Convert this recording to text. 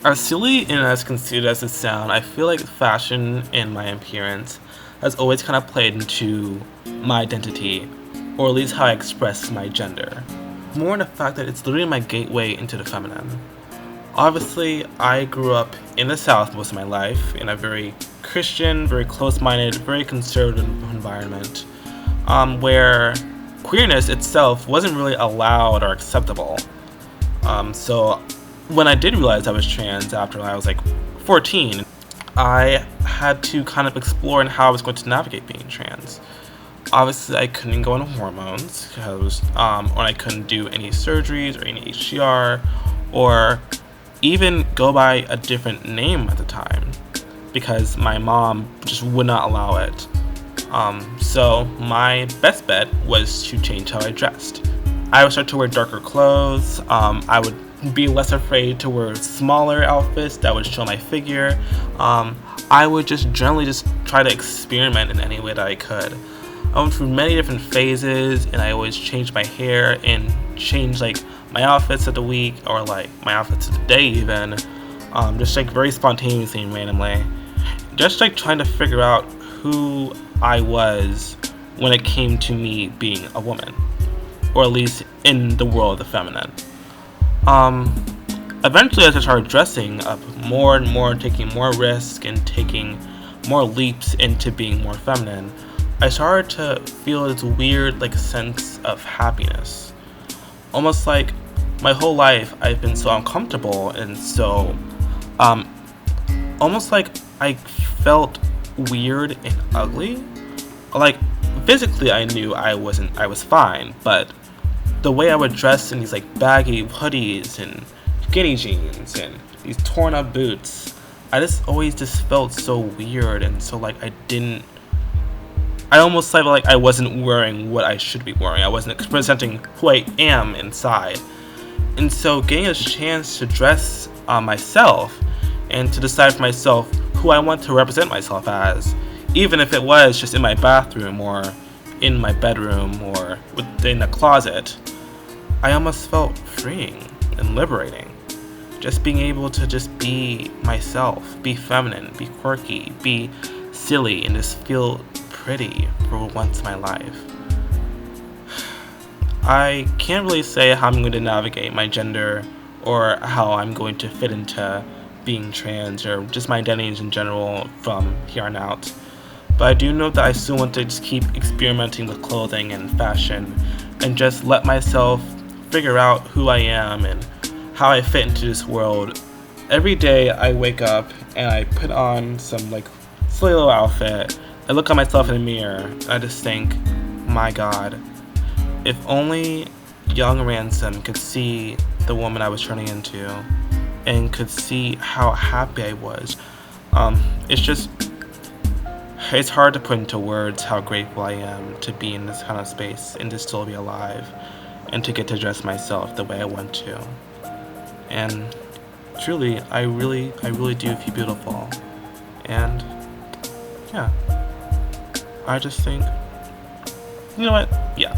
As silly and as conceited as it sounds, I feel like fashion and my appearance has always kind of played into my identity, or at least how I express my gender. More in the fact that it's literally my gateway into the feminine. Obviously, I grew up in the South most of my life in a very Christian, very close-minded, very conservative environment, where queerness itself wasn't really allowed or acceptable. So when I did realize I was trans after I was like 14, I had to kind of explore in how I was going to navigate being trans. Obviously, I couldn't go on hormones because, or I couldn't do any surgeries or any HCR, or even go by a different name at the time because my mom just would not allow it. So my best bet was to change how I dressed. I would start to wear darker clothes. I would be less afraid to wear smaller outfits that would show my figure. I would just generally just try to experiment in any way that I could. I went through many different phases, and I always changed my hair and changed like my outfits of the week or like my outfits of the day even, just like very spontaneously and randomly. Just like trying to figure out who I was when it came to me being a woman, or at least in the world of the feminine. Eventually, as I started dressing up more and more, taking more risks and taking more leaps into being more feminine, I started to feel this weird like sense of happiness. Almost like my whole life I've been so uncomfortable and so almost like I felt weird and ugly. Like physically I knew I was fine, but the way I would dress in these like baggy hoodies and skinny jeans and these torn up boots, I just always just felt so weird and so like I almost felt like I wasn't wearing what I should be wearing. I wasn't representing who I am inside. And so getting a chance to dress myself and to decide for myself who I want to represent myself as, even if it was just in my bathroom or in my bedroom or within a closet, I almost felt freeing and liberating. Just being able to just be myself, be feminine, be quirky, be silly, and just feel pretty for once in my life. I can't really say how I'm going to navigate my gender or how I'm going to fit into being trans or just my identities in general from here on out. But I do know that I still want to just keep experimenting with clothing and fashion and just let myself figure out who I am and how I fit into this world. Every day I wake up and I put on some like silly little outfit. I look at myself in the mirror and I just think, my God, if only young Ransom could see the woman I was turning into and could see how happy I was. It's hard to put into words how grateful I am to be in this kind of space and to still be alive and to get to dress myself the way I want to. And truly, I really do feel beautiful. And yeah, I just think, you know what? Yeah.